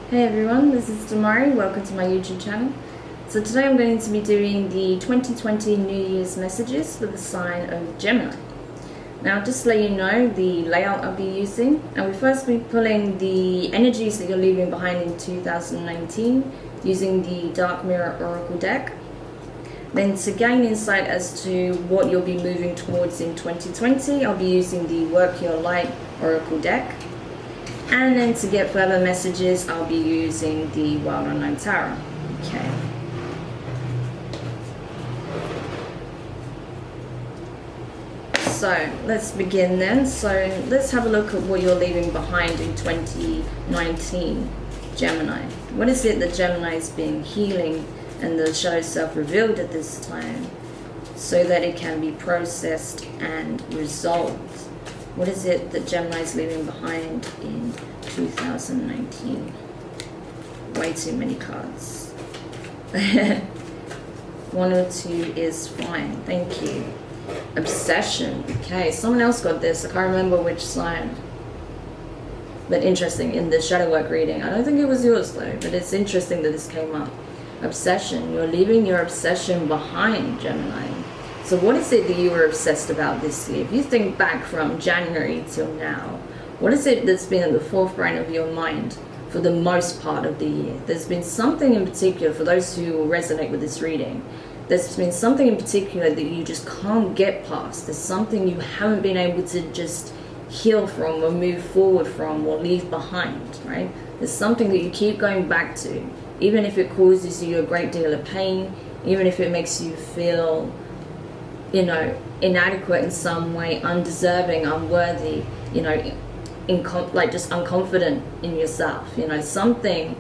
Hey everyone, this is Demari. Welcome to my YouTube channel. So today I'm going to be doing the 2020 New Year's messages for the sign of Gemini. Now just to let you know the layout I'll be using, and we'll first be pulling the energies that you're leaving behind in 2019 using the Dark Mirror Oracle deck. Then to gain insight as to what you'll be moving towards in 2020, I'll be using the Work Your Light Oracle deck. And then to get further messages, I'll be using the Wild Unknown Tarot. Okay. So let's begin then. So let's have a look at what you're leaving behind in 2019, Gemini. What is it that Gemini has been healing and the shadow self revealed at this time so that it can be processed and resolved? What is it that Gemini is leaving behind in 2019? Way too many cards. One or two is fine. Thank you. Obsession. Okay, someone else got this. I can't remember which sign. But interesting, in the shadow work reading. I don't think it was yours though, but it's interesting that this came up. Obsession. You're leaving your obsession behind, Gemini. So what is it that you were obsessed about this year? If you think back from January till now, what is it that's been at the forefront of your mind for the most part of the year? There's been something in particular, for those who will resonate with this reading, there's been something in particular that you just can't get past. There's something you haven't been able to just heal from or move forward from or leave behind, right? There's something that you keep going back to, even if it causes you a great deal of pain, even if it makes you feel, you know, inadequate in some way, undeserving, unworthy, you know, like just unconfident in yourself. You know, something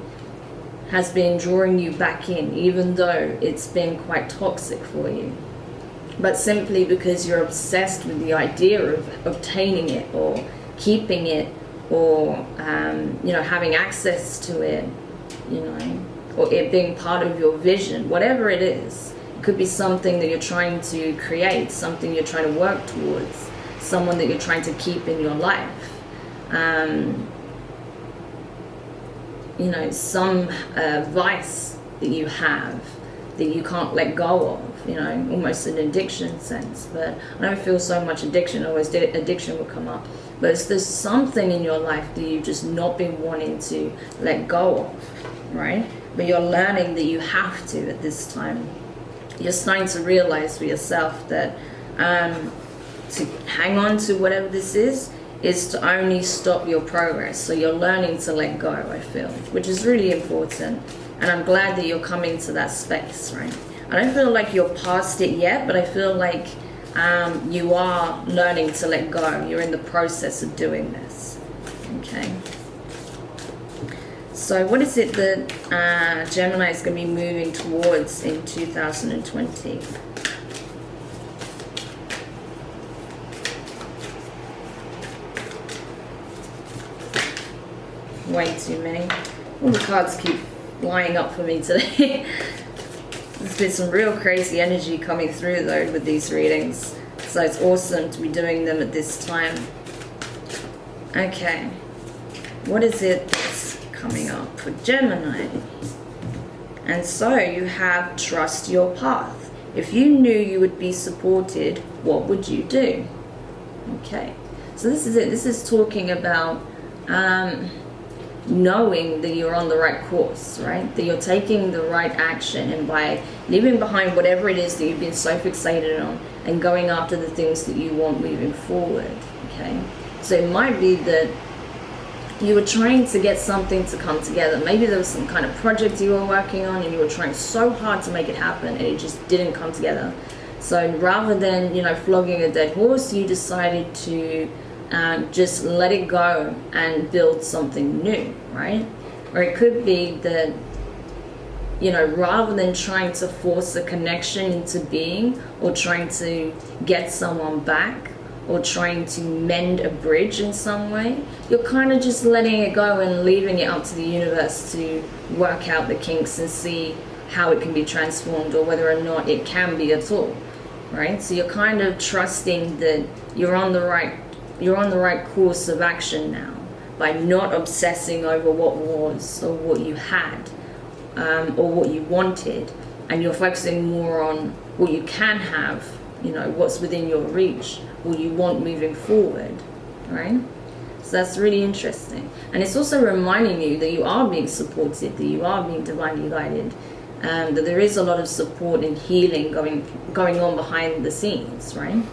has been drawing you back in, even though it's been quite toxic for you. But simply because you're obsessed with the idea of obtaining it or keeping it or, you know, having access to it, you know, or it being part of your vision, whatever it is. It could be something that you're trying to create, something you're trying to work towards, someone that you're trying to keep in your life. You know, some vice that you have that you can't let go of, you know, almost an addiction sense. But I don't feel so much addiction, always addiction will come up. But there's something in your life that you've just not been wanting to let go of, right? But you're learning that you have to at this time. You're starting to realize for yourself that to hang on to whatever this is to only stop your progress. So you're learning to let go, I feel, which is really important. And I'm glad that you're coming to that space, right? I don't feel like you're past it yet, but I feel like you are learning to let go. You're in the process of doing this, okay? So what is it that Gemini is going to be moving towards in 2020? Way too many. All the cards keep lining up for me today. There's been some real crazy energy coming through though with these readings. So it's awesome to be doing them at this time. Okay. What is it that's coming up for Gemini? And so you have trust your path. If you knew you would be supported, what would you do? Okay. So this is it. This is talking about knowing that you're on the right course, right? That you're taking the right action, and by leaving behind whatever it is that you've been so fixated on and going after the things that you want moving forward, okay? So it might be that you were trying to get something to come together. Maybe there was some kind of project you were working on and you were trying so hard to make it happen and it just didn't come together. So rather than, you know, flogging a dead horse, you decided to just let it go and build something new, right? Or it could be that, you know, rather than trying to force a connection into being or trying to get someone back or trying to mend a bridge in some way, you're kind of just letting it go and leaving it up to the universe to work out the kinks and see how it can be transformed or whether or not it can be at all, right? So you're kind of trusting that you're on the right course of action now, by not obsessing over what was or what you had, or what you wanted, and you're focusing more on what you can have, you know, what's within your reach, what you want moving forward, right? So that's really interesting. And it's also reminding you that you are being supported, that you are being divinely guided, that there is a lot of support and healing going on behind the scenes, right?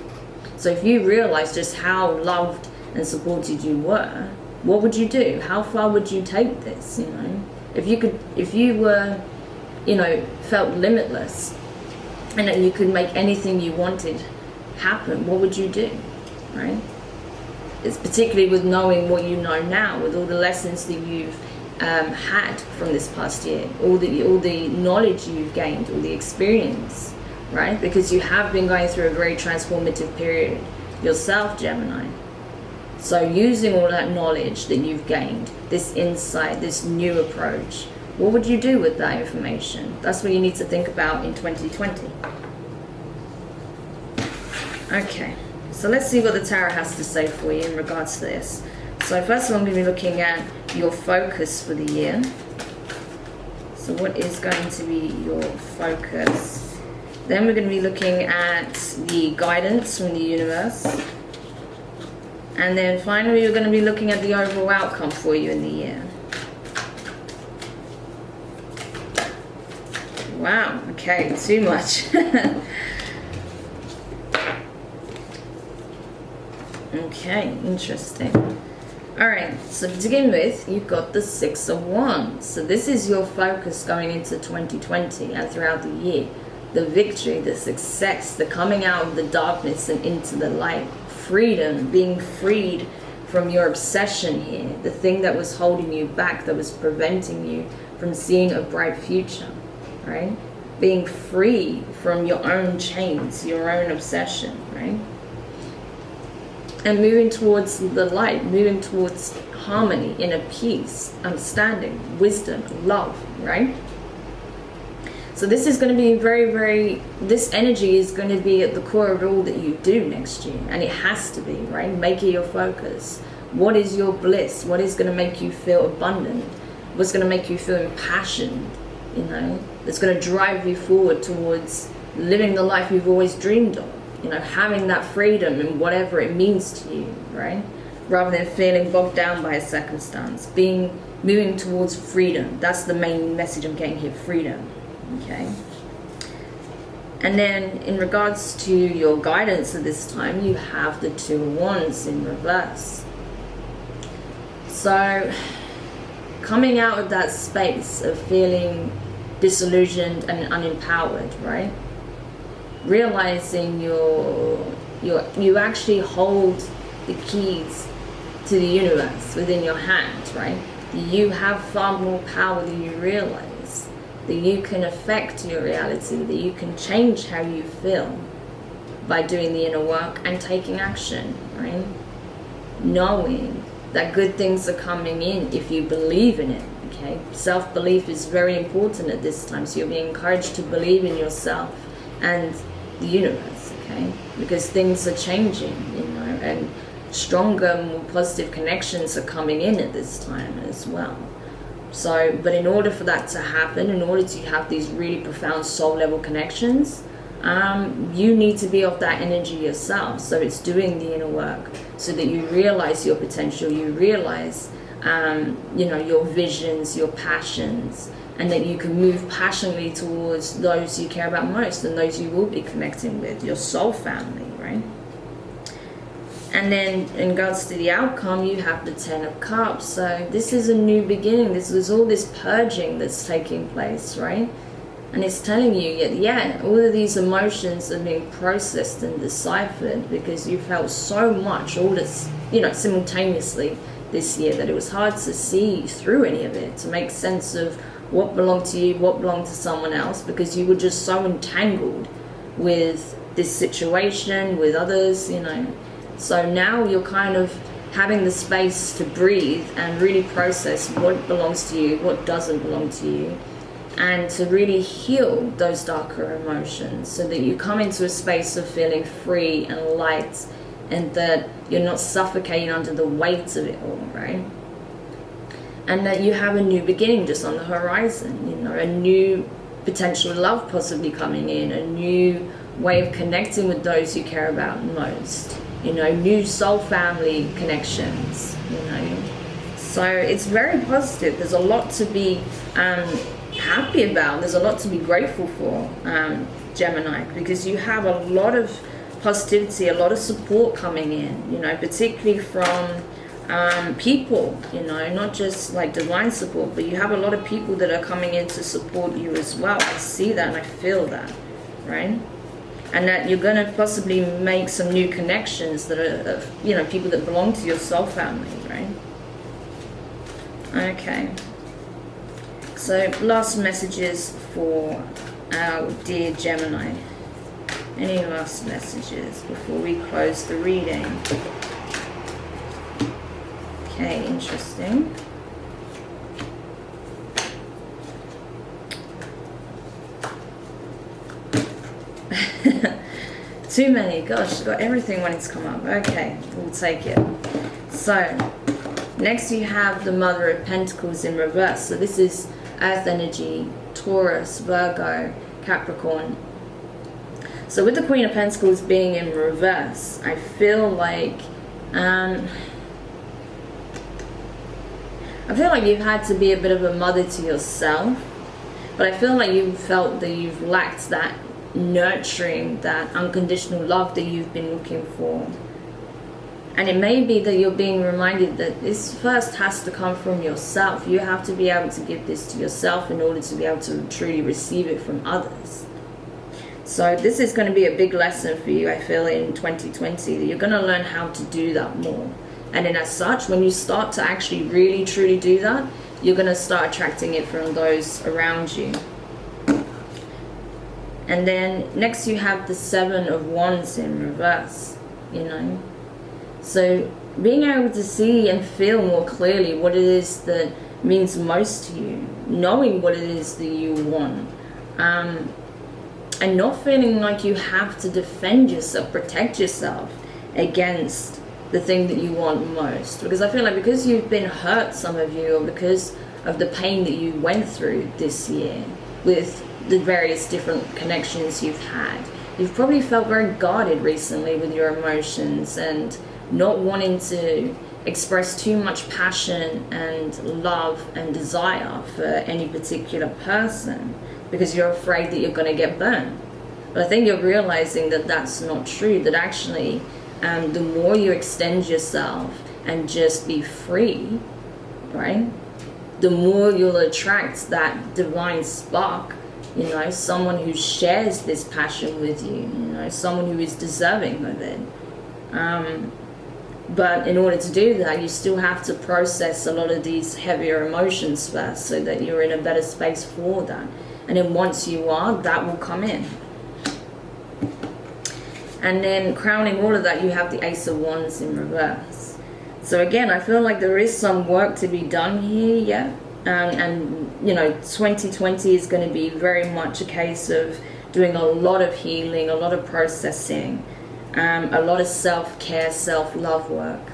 So if you realize just how loved and supported you were, what would you do? How far would you take this, you know? If you were, you know, felt limitless and that you could make anything you wanted happen, what would you do, right? It's particularly with knowing what you know now, with all the lessons that you've had from this past year, all the knowledge you've gained, all the experience, right? Because you have been going through a very transformative period yourself, Gemini. So using all that knowledge that you've gained, this insight, this new approach, what would you do with that information? That's what you need to think about in 2020. Okay, so let's see what the tarot has to say for you in regards to this. So first of all, I'm going to be looking at your focus for the year. So what is going to be your focus? Then we're going to be looking at the guidance from the universe. And then finally, we're going to be looking at the overall outcome for you in the year. Wow, okay, too much. Okay, interesting. Alright, so to begin with, you've got the Six of Wands. So this is your focus going into 2020 and throughout the year. The victory, the success, the coming out of the darkness and into the light. Freedom, being freed from your obsession here. The thing that was holding you back, that was preventing you from seeing a bright future, right? Being free from your own chains, your own obsession, right? And moving towards the light, moving towards harmony, inner peace, understanding, wisdom, love, right? So this is going to be this energy is going to be at the core of all that you do next year. And it has to be, right? Make it your focus. What is your bliss? What is going to make you feel abundant? What's going to make you feel impassioned, you know? That's going to drive you forward towards living the life you've always dreamed of. You know, having that freedom and whatever it means to you, right? Rather than feeling bogged down by a circumstance. Moving towards freedom. That's the main message I'm getting here, freedom. Okay. And then in regards to your guidance at this time, you have the Two of Wands in reverse. So coming out of that space of feeling disillusioned and unempowered, right? Realizing you actually hold the keys to the universe within your hand, right? You have far more power than you realize. That you can affect your reality, that you can change how you feel by doing the inner work and taking action, right? Knowing that good things are coming in if you believe in it, okay? Self-belief is very important at this time, so you're being encouraged to believe in yourself and the universe, okay? Because things are changing, you know, and stronger, more positive connections are coming in at this time as well. So, but in order for that to happen, in order to have these really profound soul level connections, you need to be of that energy yourself. So it's doing the inner work so that you realize your potential, you realize, you know, your visions, your passions, and that you can move passionately towards those you care about most and those you will be connecting with, your soul family, right? And then in regards to the outcome, you have the Ten of Cups. So this is a new beginning. There's all this purging that's taking place, right? And it's telling you, yeah, all of these emotions are being processed and deciphered because you felt so much, all this, you know, simultaneously this year that it was hard to see through any of it, to make sense of what belonged to you, what belonged to someone else, because you were just so entangled with this situation, with others, you know. So now you're kind of having the space to breathe and really process what belongs to you, what doesn't belong to you, and to really heal those darker emotions so that you come into a space of feeling free and light, and that you're not suffocating under the weight of it all, right? and that you have a new beginning just on the horizon, you know, a new potential love possibly coming in, a new way of connecting with those you care about most, you know, new soul family connections, you know. So it's very positive. There's a lot to be happy about. There's a lot to be grateful for, Gemini, because you have a lot of positivity, a lot of support coming in, you know, particularly from people, you know, not just like divine support, but you have a lot of people that are coming in to support you as well. I see that and I feel that, right? And that you're going to possibly make some new connections that are, you know, people that belong to your soul family, right? Okay. So last messages for our dear Gemini. Any last messages before we close the reading? Okay, interesting. Too many. Gosh, got everything when it's come up. Okay, we'll take it. So, next you have the Mother of Pentacles in reverse. So this is Earth energy, Taurus, Virgo, Capricorn. So with the Queen of Pentacles being in reverse, I feel like you've had to be a bit of a mother to yourself, but I feel like you've felt that you've lacked that nurturing, that unconditional love that you've been looking for. And it may be that you're being reminded that this first has to come from yourself. You have to be able to give this to yourself in order to be able to truly receive it from others. So this is going to be a big lesson for you, I feel, in 2020, that you're going to learn how to do that more. And then as such, when you start to actually really truly do that, you're going to start attracting it from those around you. And then next you have the Seven of Wands in reverse, you know. So being able to see and feel more clearly what it is that means most to you, knowing what it is that you want, and not feeling like you have to defend yourself, protect yourself against the thing that you want most. Because I feel like because you've been hurt, some of you, or because of the pain that you went through this year with the various different connections you've had, you've probably felt very guarded recently with your emotions and not wanting to express too much passion and love and desire for any particular person because you're afraid that you're going to get burned. But I think you're realizing that that's not true, that actually the more you extend yourself and just be free, right, the more you'll attract that divine spark, you know, someone who shares this passion with you, you know, someone who is deserving of it. But in order to do that, you still have to process a lot of these heavier emotions first so that you're in a better space for that. And then once you are, that will come in. And then crowning all of that, you have the Ace of Wands in reverse. So again, I feel like there is some work to be done here, yeah. And you know, 2020 is going to be very much a case of doing a lot of healing, a lot of processing, a lot of self-care, self-love work.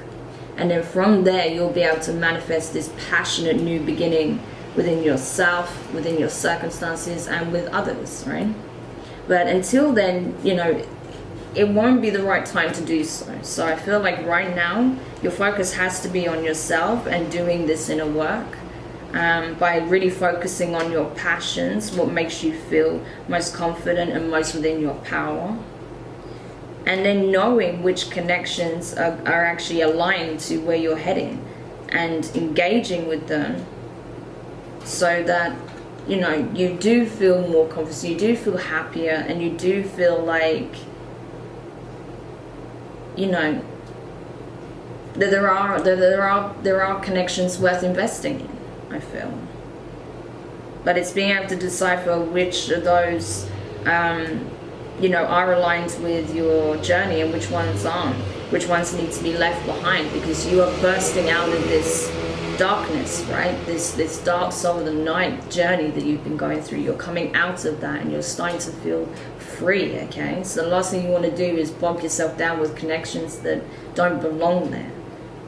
And then from there, you'll be able to manifest this passionate new beginning within yourself, within your circumstances, and with others, right? But until then, you know, it won't be the right time to do so. So I feel like right now, your focus has to be on yourself and doing this inner work. By really focusing on your passions, what makes you feel most confident and most within your power. And then knowing which connections are actually aligned to where you're heading and engaging with them so that, you know, you do feel more confident, you do feel happier, and you do feel like, you know, that there are connections worth investing in, I feel. But it's being able to decipher which of those you know, are aligned with your journey and which ones aren't, which ones need to be left behind, because you are bursting out of this darkness, right? This dark soul of the night journey that you've been going through. You're coming out of that and you're starting to feel free, okay? So the last thing you want to do is bog yourself down with connections that don't belong there,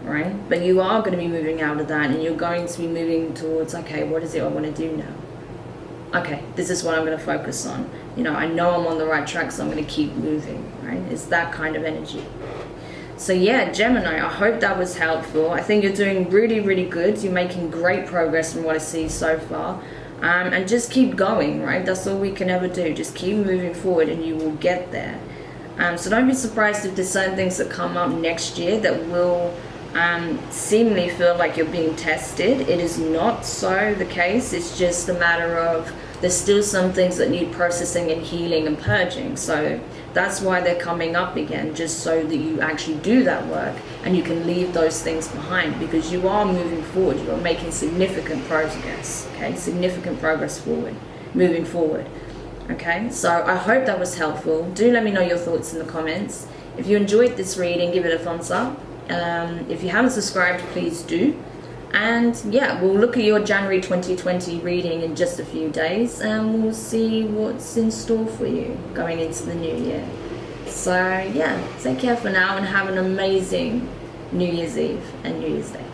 right? But you are going to be moving out of that, and you're going to be moving towards, okay, what is it I want to do now? Okay, this is what I'm going to focus on. I know I'm on the right track, so I'm going to keep moving, right? It's that kind of energy. So yeah, Gemini, I hope that was helpful. I think you're doing really, really good. You're making great progress from what I see so far. And just keep going, right? That's all we can ever do. Just keep moving forward and you will get there. So don't be surprised if there's certain things that come up next year that will seemingly feel like you're being tested. It is not so the case. It's just a matter of there's still some things that need processing and healing and purging. So that's why they're coming up again, just so that you actually do that work and you can leave those things behind, because you are moving forward. You are making significant progress, okay? Significant progress forward, moving forward, okay? So I hope that was helpful. Do let me know your thoughts in the comments. If you enjoyed this reading, give it a thumbs up. If you haven't subscribed, please do. And yeah, we'll look at your January 2020 reading in just a few days, and we'll see what's in store for you going into the new year. So yeah, take care for now and have an amazing New Year's Eve and New Year's Day.